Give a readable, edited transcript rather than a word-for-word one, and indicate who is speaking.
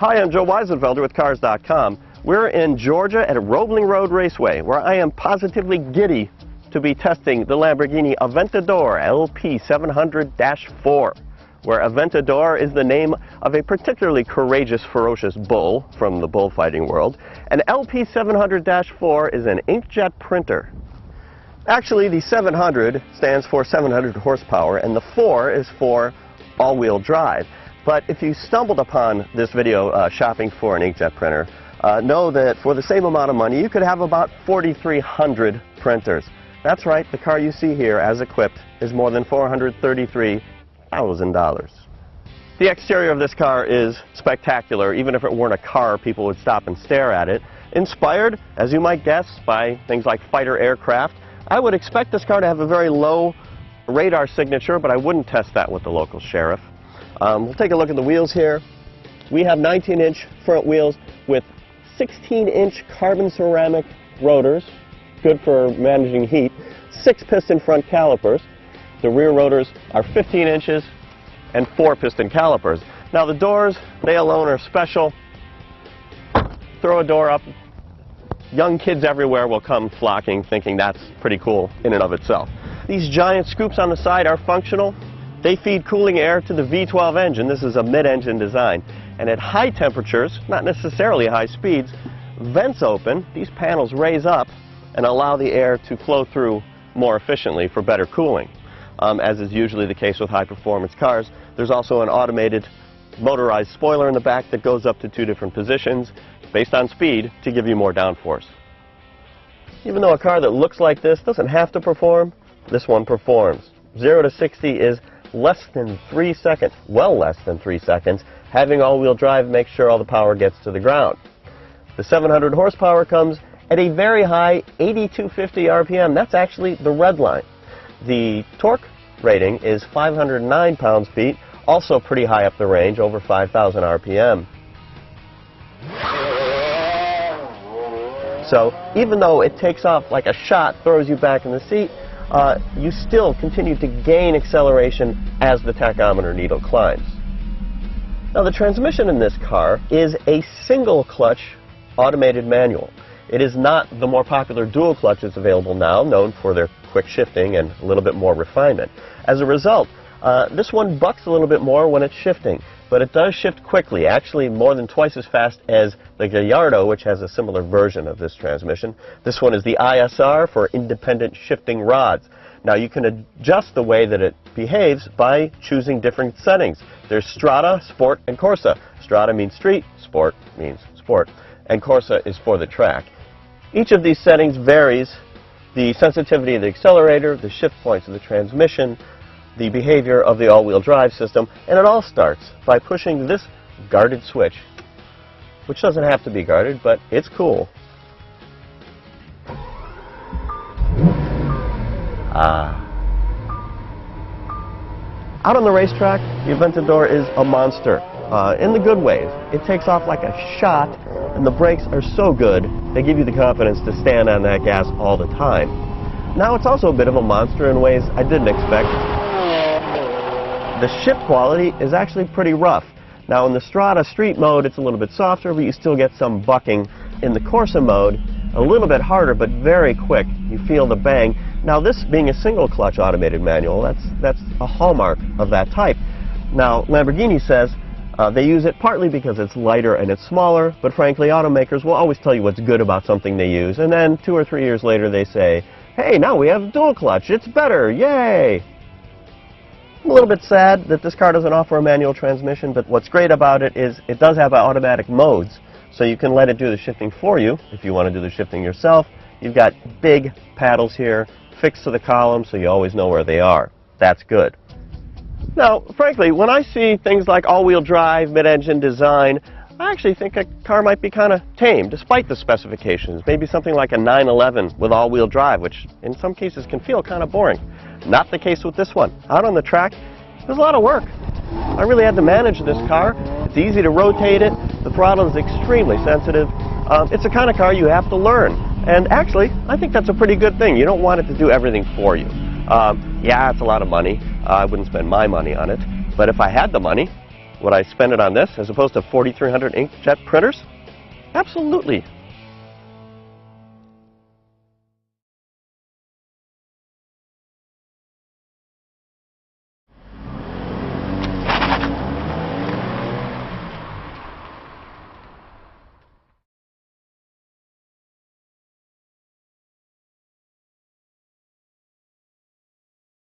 Speaker 1: Hi, I'm Joe Weisenfelder with Cars.com. We're in Georgia at Roebling Road Raceway, where I am positively giddy to be testing the Lamborghini Aventador LP700-4, where Aventador is the name of a particularly courageous, ferocious bull from the bullfighting world, and LP700-4 is an inkjet printer. Actually, the 700 stands for 700 horsepower, and the 4 is for all-wheel drive. But if you stumbled upon this video shopping for an inkjet printer, know that for the same amount of money, you could have about 4,300 printers. That's right, the car you see here, as equipped, is more than $433,000. The exterior of this car is spectacular. Even if it weren't a car, people would stop and stare at it. Inspired, as you might guess, by things like fighter aircraft, I would expect this car to have a very low radar signature, but I wouldn't test that with the local sheriff. We'll take a look at the wheels here. We have 19-inch front wheels with 16-inch carbon ceramic rotors, good for managing heat, 6-piston front calipers. The rear rotors are 15 inches and 4-piston calipers. Now the doors, they alone are special. Throw a door up, young kids everywhere will come flocking, thinking that's pretty cool in and of itself. These giant scoops on the side are functional. They feed cooling air to the V12 engine. This is a mid-engine design. And at high temperatures, not necessarily high speeds, vents open, these panels raise up and allow the air to flow through more efficiently for better cooling. As is usually the case with high-performance cars, there's also an automated motorized spoiler in the back that goes up to 2 different positions based on speed to give you more downforce. Even though a car that looks like this doesn't have to perform, this one performs. 0 to 60 is less than 3 seconds, well less than 3 seconds. Having all-wheel drive makes sure all the power gets to the ground. The 700 horsepower comes at a very high 8,250 RPM. That's actually the red line. The torque rating is 509 pounds-feet, also pretty high up the range, over 5,000 RPM. So even though it takes off like a shot, throws you back in the seat, you still continue to gain acceleration as the tachometer needle climbs. Now the transmission in this car is a single clutch automated manual. It is not the more popular dual clutches available now, known for their quick shifting and a little bit more refinement. As a result, this one bucks a little bit more when it's shifting, but it does shift quickly, actually more than twice as fast as the Gallardo, which has a similar version of this transmission. This one is the ISR for independent shifting rods. Now you can adjust the way that it behaves by choosing different settings. There's Strada, Sport, and Corsa. Strada means street, Sport means sport, and Corsa is for the track. Each of these settings varies the sensitivity of the accelerator, the shift points of the transmission, the behavior of the all-wheel drive system, and it all starts by pushing this guarded switch, which doesn't have to be guarded, but it's cool. Out on the racetrack, the Aventador is a monster, in the good ways. It takes off like a shot, and the brakes are so good, they give you the confidence to stand on that gas all the time. Now it's also a bit of a monster in ways I didn't expect. The shift quality is actually pretty rough. Now in the Strada street mode, it's a little bit softer, but you still get some bucking. In the Corsa mode, a little bit harder, but very quick. You feel the bang. Now this being a single clutch automated manual, that's a hallmark of that type. Now Lamborghini says they use it partly because it's lighter and it's smaller, but frankly automakers will always tell you what's good about something they use, and then 2 or 3 years later they say, hey, now we have dual clutch, it's better, yay! I'm a little bit sad that this car doesn't offer a manual transmission, but what's great about it is it does have automatic modes, so you can let it do the shifting for you if you want to do the shifting yourself. You've got big paddles here, fixed to the column, so you always know where they are. That's good. Now, frankly, when I see things like all-wheel drive, mid-engine design, I actually think a car might be kind of tame, despite the specifications. Maybe something like a 911 with all-wheel drive, which in some cases can feel kind of boring. Not the case with this one. Out on the track, there's a lot of work. I really had to manage this car. It's easy to rotate it. The throttle is extremely sensitive. It's the kind of car you have to learn. And actually, I think that's a pretty good thing. You don't want it to do everything for you. Yeah, it's a lot of money. I wouldn't spend my money on it. But if I had the money, Would I spend it on this as opposed to 4300 inkjet printers? Absolutely.